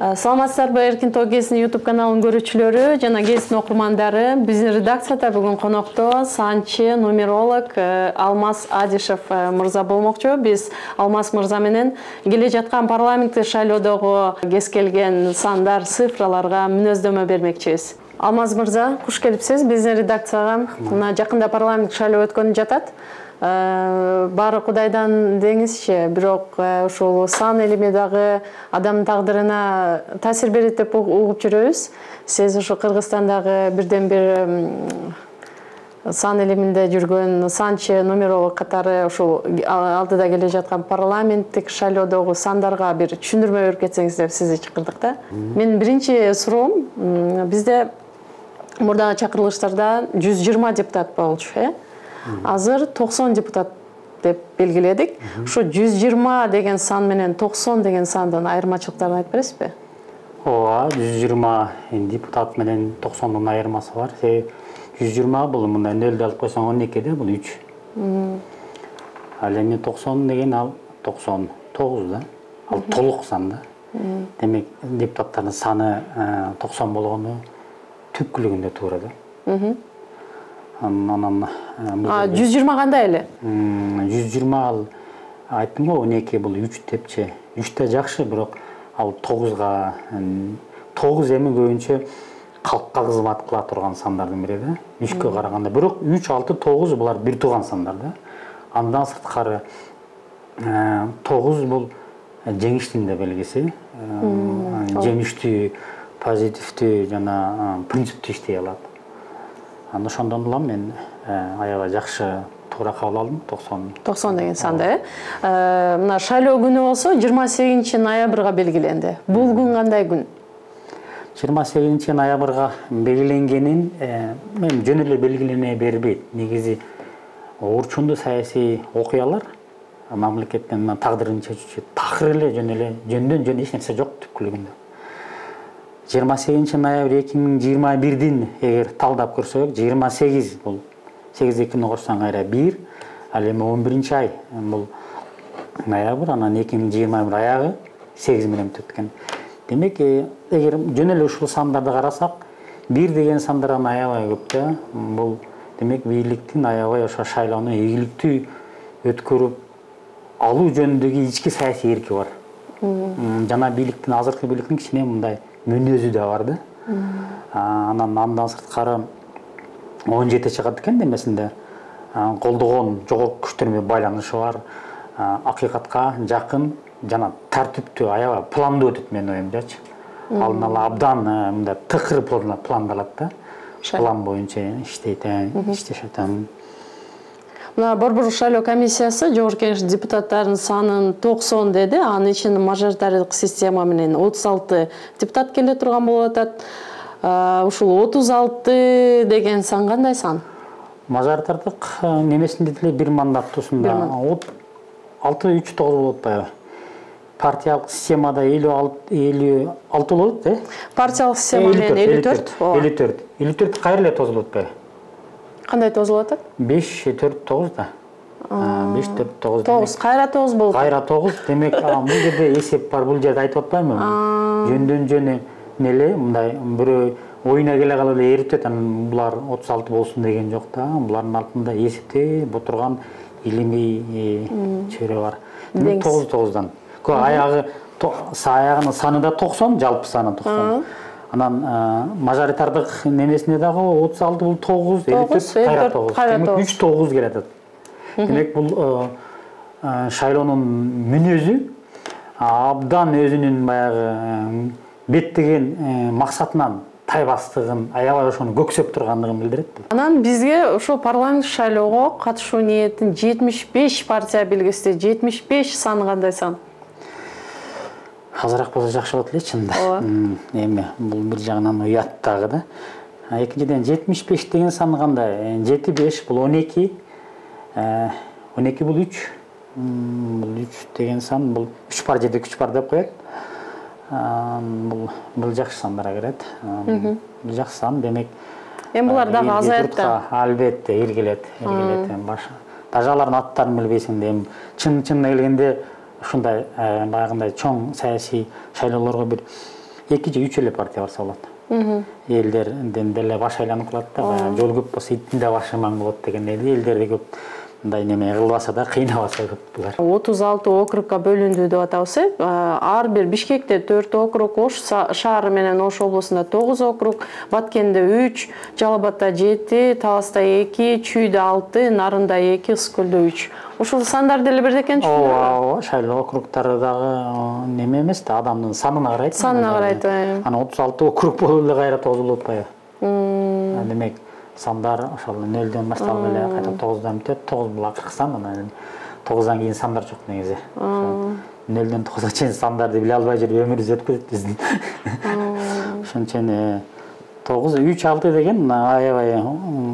Саламатсыздарбы, Эркин Тоо Гезитин YouTube каналынын көрүүчүлөрү жана Гезиттин окурмандары. Биздин редакцияда бүгүн конокто санчы, нумеролог Алмаз Адишев мырза болмокчу. Биз Алмаз мырза менен келе жаткан парламенттик шайлоодогу кез келген сандар, цифраларга мүнөздөмө бермекчибиз. Алмаз мырза, куш келипсиз биздин редакцияга. Мына жакында парламенттик шайлоо өткөнү жатат. Бары Кудайдан деңизчи, бирок ушул сан элеме дагы адамдын тагдырына таасир берет деп угуп жүрөбүз. Сиз ушу Кыргызстандагы бирден бир сан элеминде жүргөн санчы, нумеролог катары ушул алдыда келе жаткан парламенттик шайлоодогу сандарга бир түшүндүрмө берип кетсеңиз деп сизди чакырдык да. Менин биринчи суроом, бизде мурдагы чакырылыштарда 120 депутат болчу, Азыр 90 депутат деп белгиледик. Ушу 120 деген сан менен 90 деген сандын айырмачылыктарын айтып бересизби? Ооба, 120 депутат менен 90дун айырмасы бар. 120 бул мындай нөлдү алып койсоң 12 да, бул 3. Ал эми 90 деген ал 99 да. Ал толук сан да. Демек, депутаттардын саны 90 болгону түпкүлүгүндө туура да. Анан 120 кандай эле? 120 ал айттым го, 12 бул 3 депчи. 3 да жакшы, бирок ал 9га 9 эми көбүнчө калкка кызмат кыла турган сандардын бири да. 3кө караганда, бирок 3, 6, 9 булар бир тууган сандар да. Андан сырткары 9 бул жеңиштин да белгиси. Жеңиштүү, позитивдүү жана принциптүү иштей алат. Аны ошондон улам мен аябай жакшы туура кабыл алдым, 90 деген санда. Мына шайлоо күнү болсо 28 ноябрга белгиленди. Бул күн кандай күн? 28 ноябрга белгиленгенин мен жөн эле белгилене бербейт. Негизи орчундуу саясий окуялар мамлекеттин тагдырын чечүүчү такыр эле жөндөн жөн эч нерсе жок түпкүлүгүндө. 28 ноябрь 2021-дин эгер талдап көрсөк, 28 бул 8-2-ни кошсоң кайра 1, ал эми 11-ай бул ноябрь, анан 2021 аягы 8 менен өткөн. Демек, эгер жөн эле ушул сандарды карасак, 1 деген сандар аябай көп да. Бул демек бийликтин аябай ошо шайлоону ийгиликтүү өткөрүп алуу жөнүндөгү ички саясий эрки бар. Жана бийликтин, азыркы бийликтин кичине мындай мүнөзү да бар да. Андан сырткары 17 чыгат экен демесинде колдогон жогорку күчтөр менен байланышы бар, акыйкатка жакын жана тартиптүү, аябай пландуу өтөт менин оюмдачы. Алдын ала абдан мындай тыкыр пландалат да. План боюнча иштешет. Мына Борбор шайлоо комиссиясы Жогорку Кеңеш депутаттарынын санын 90 деди. Анын ичинде мажоритардык система менен 36 депутат келе турган болуп атат. Ушул 36 деген сан кандай сан? Мажоритардык немесинде деле бир мандаттуусунда 6-3-9 болот атпайбы? Партиялык системада 56 болот, Партиялык система менен 54. 54 кайра эле тозулуп атпайбы? Кандай тозулуп атат? 5-4-9 да. 5-4-9. 9, кайра 9 болуп. Кайра 9. Демек, бул жерде эсеп бар, бул жерде айтып атпаймынбы? Жөндөн жөн эле мындай бирөө оюна келе калып эле эриптет, анан булар 36 болсун деген жок да. Булардын артында эсептеп отурган илимий чөйрө бар. 9-9дан. Аягынын саны да 90, жалпы саны 90. Анан мажоритардык немесине дагы 36 бул 9, 54 кайра 9. Демек 3-9 келет атат. Демек бул шайлоонун мүнөзү абдан өзүнүн баягы беттеген максатынан тайбастыгын, аябай ошону көксөп тургандыгын билдирет. Анан бизге ошо парламент шайлоого катышуу ниетин 75 партия белгисиде, 75 саны кандай сан? Азыраак болсо жакшы болот эле чынында. Эми бул бир жагынан уят дагы да. Экинчиден 75 деген сан кандай? 7-5 бул 12. 12 бул 3. Бул 3 деген сан бул 3 бар жерде 3 бар деп коет. Бул жакшы сандарга кирет. Бул жакшы сан, демек. Эми булар дагы азаят да. Албетте, иргилет. Даже алардын аттарын билбейсиң да, эми чын келгенде ушундай баягындай чоң саясий шайлоолорго бир 2 же 3 эле партия барса болот. Элдерден деле баш айланып калат да, жол көп болсо иттин да башы маң болот дегендей элдерди көп мындай неме кылбаса да, кыйнабаса көп булар. 36 округга бөлүндү деп атабыз. Ар бир Бишкекте 4 округ, Ош шаары менен Ош облусунда 9 округ, Баткенде 3, Жалал Абадда 7, Таласта 2, Чүйдө 6, Нарында 2, Ысыкөлдө 3. Ушул сандар деле бирдей экен чү? Ооба, шайлоо округдары дагы неме эмес да, адамдын санына карайт. Санына карайт. Ана 36 округ болуп эле кайра 9 болуп атпайбы? Демек сандар ошол 0дөн башталып эле кайра 9дон бүтөт. 9 бул Кыргызстан, анан 9дан кийин сандар жок негизи. 0дөн 9га чейин сандарды биле албай жүрүп өмүрүбүз өткөзөт биздин. Ошон үчүн 9, 3, 6 деген аябай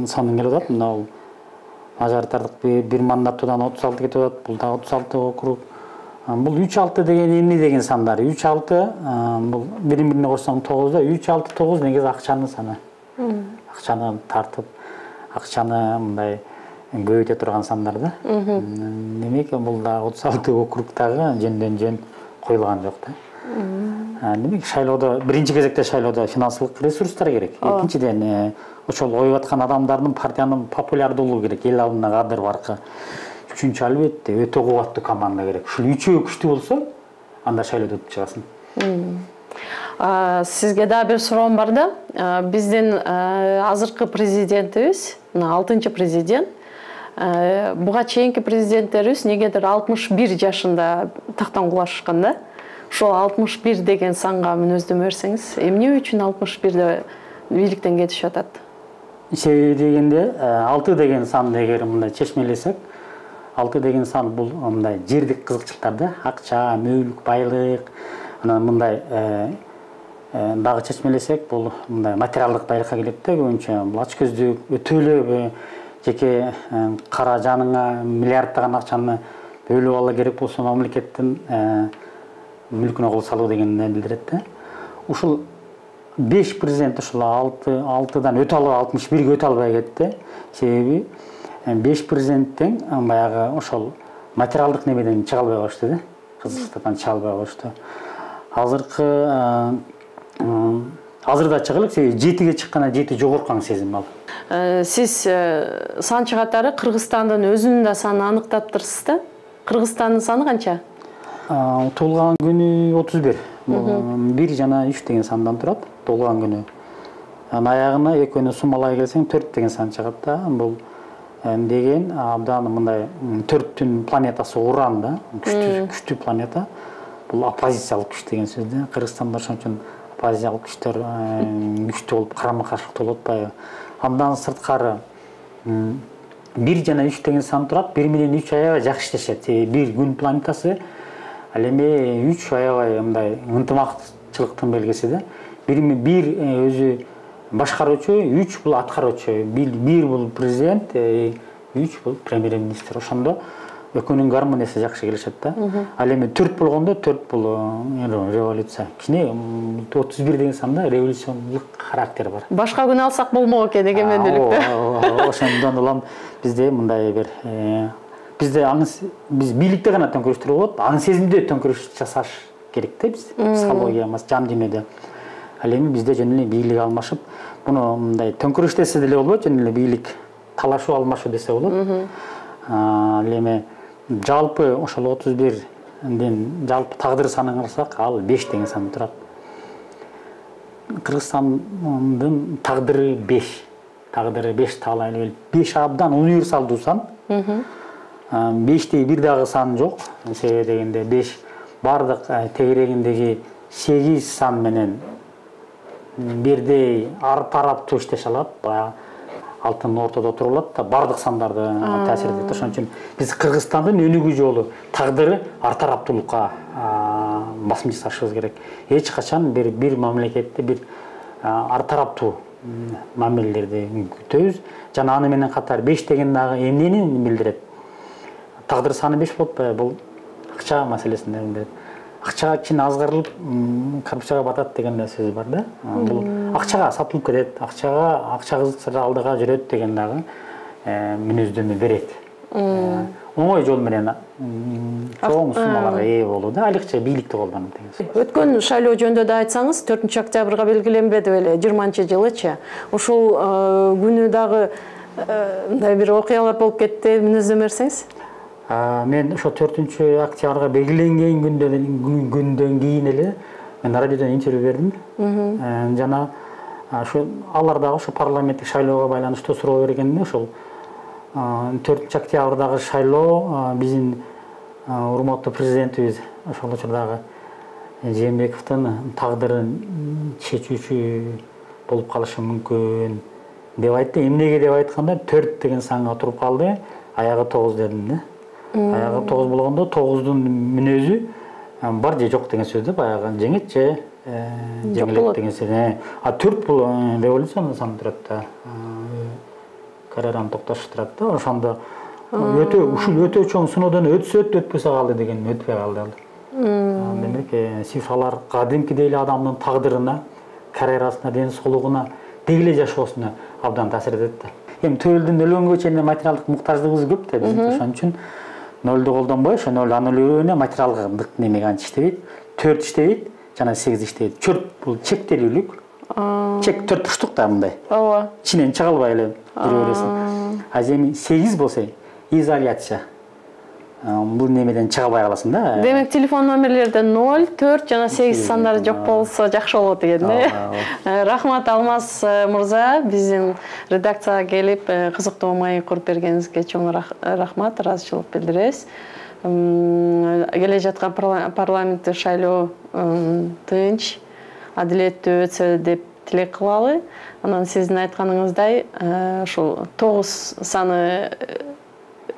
сонун келип атат. Мына мажоритардык бир мандаттуудан 36 кетип атат. Бул да 36 округ. Бул 3-6 деген эмне деген сандар? 3-6 бул бирин-бирине кошсоң 9да, 3-6, 9 негизи акчанын саны. Акчаны тартып, акчаны мындай көбөйтө турган сандар да. Демек бул да 36 округдагы жөндөн-жөн коюлган жок да. Демек шайлоодо биринчи кезекте шайлоодо финансылык ресурстар керек. Экинчиден ошол коюп аткан адамдардын партиянын популярдуулугу керек, эл алдына кадыр баркы. Үчүнчү албетте өтө кубаттуу команда керек. Ушул үчөө күчтүү болсо, анда шайлоодо өтүп чыгасың. Сизге да бир суроом бар да. Биздин азыркы президентибиз, 6-чы президент, буга чейинки президенттерибиз негедир 61 жашында тактан кулашышкан да. Ошол 61 деген санга мүнөздөмө берсеңиз, эмне үчүн 61де бийликтен кетишип атат? Себеби дегенде 6 деген санды эгер мындай чечмелесек, 6 деген сан бул мындай жердик кызыкчылыктар да, акча, мүлк, байлык, анан мындай дагы чечмелесек, бул мындай материалдык байлыкка келет да, көбүнчө бул ач көздүк, өтө эле жеке кара жаныңа миллиарддаган акчаны бөлүп ала керек болсо мамлекеттин мүлкүнө кол салуу дегенди билдирет да. Ушул 5 президент ушул 6дан өтө албай 61ге өтө албай кетти. Себеби 5 президенттен баягы ошол материалдык немеден чыга албай калышты да. Кызыкчылыктан чыга албай калышты. Азырда чыгылык, себеби 7ге чыкканда 7 жогорку сезим ал. Сиз санчы катары Кыргызстандын өзүнүн да санын аныктаптырсыз да? Кыргызстандын саны канча? Туулган күнү 31. 1 жана 3 деген сандан турат, туулган күнү. Аягына экөөнү сумалай келсең 4 деген сан чыгат да. Бул деген абдан мындай 4-түн планетасы Уран да, күчтүү планета. Бул оппозициялык күч деген сөз да. Кыргызстанда ошон үчүн оппозициялык күчтөр күчтүү болуп карама-каршылыкта болуп атпайбы? Андан сырткары 1 жана 3 деген сан турат. 1 менен 3 аябай жакшы иштешет. Бир күн планетасы, ал эми 3 аябай мындай ынтымакчылыктын белгиси да. Бир өзү башкаруучу, 3 бул аткаруучу. 1 бул президент, 3 бул премьер-министр. Ошондо экөөнүн гармониясы жакшы келишет да. Ал эми 4 болгондо 4 бул революция. Кичине 31 деген санда революциондук характер бар. Башка күн алсак болмок экен эгемендүүлүктө. Ошондон улам бизде мындай бир биз бийликте гана төңкөрүштөр болот, аң сезимде төңкөрүш жасаш керек да биз. Психологиябыз, жан дүйнөдө. Ал эми бизде жөн эле бийлик алмашып, муну мындай төңкөрүш десе деле болбойт, жөн эле бийлик талашуу алмашуу десе болот. Ал эми жалпы ошол 31ден жалпы тагдыр санын алсак, ал 5 деген сан турат. Кыргызстандын тагдыры 5. Тагдыры 5 таалай 5 абдан универсалдуу сан. 5те бир дагы сан жок. Себеби дегенде 5 бардык тегерегиндеги 8 сан менен бирдей ар тараптуу иштеше алат. Баягы алтын ортодо тура алат да, бардык сандарды таасир этет. Ошон үчүн биз Кыргызстандын өнүгүү жолу тагдыры ар тараптуулукка басым жасашыбыз керек. Эч качан бир мамлекетте бир ар тараптуу мамилелерди күтөбүз. Жана аны менен катар 5 деген дагы эмнени билдирет? Тагдыр саны 5 болуп атпайбы? Бул акча маселесинде билдирет. Акчага кичине азгарылып, коррупцияга батат деген сөз бар да. Бул акчага сатылып кетет, акча кызыкчылар алдыга жүрөт деген дагы мүнөздөмө берет. оңой жол менен чоң суммаларга ээ болуу да, алыкча бийликти колдонуп деген. Өткөн шайлоо жөнүндө да айтсаңыз, 4 октябрга белгиленбеди беле 20-жылычы. Ушул күнү дагы мындай бир окуялар болуп кетти, мүнөздөмө берсеңиз? Мен ошо 4 октябрга белгиленген күндөн кийин эле мен радиодон интервью бердим. Жана ошо алар дагы ошо парламенттик шайлоого байланыштуу суроо бергенде ошол 4 октябрдагы шайлоо биздин урматтуу президентибиз ошол учурдагы Жээнбековдун тагдырын чечүүчү болуп калышы мүмкүн деп айтты. Эмнеге деп айтканда 4 деген санга туруп калды, аягы 9 дедим да. Аягы 9 болгондо 9дун мүнөзү бар же жок деген сөз да, баягы жеңет же жеңилет деген сөз. 4 бул революциянын саны турат да. Карьераны токтоштурат да. Ошондо ушул өтө чоң сыноодон өтпөсө калды деген өтпөй калды. Демек цифралар кадимкидей эле адамдын тагдырына, карьерасына, ден соолугуна, деги эле жашоосуна абдан таасир этет да. Эми төгүлдүн өлгөнгө чейин материалдык муктаждыгыбыз көп да биздин. Ошон үчүн нөлдү колдонбой, ошо нөл анулөөнө материалдык неме канча иштебейт. 4 иштебейт, жана 8 иштебейт. 4 бул чектелүүлүк. Чек 4 бурчтук да мындай. Ооба. Ичинен чыга албай эле жүрө бересиң. А эми 8 болсо изоляция. Бул немеден чыга албай каласың да. Демек телефон номерлерде 0, 4 жана 8 сандары жок болсо жакшы болот экен да. Рахмат Алмаз мырза, биздин редакцияга келип кызыктуу маек куруп бергениңизге чоң рахмат, ыраазычылык билдиребиз. Келе жаткан парламенттик шайлоо тынч, адилеттүү өтсө деп тилек кылалы. Анан сиздин айтканыңыздай, ушул 9 саны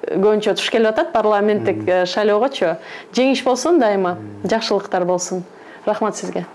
көбүнчө туш келип атат парламенттик шайлоогочу. Жеңиш болсун дайыма, жакшылыктар болсун. Рахмат сизге.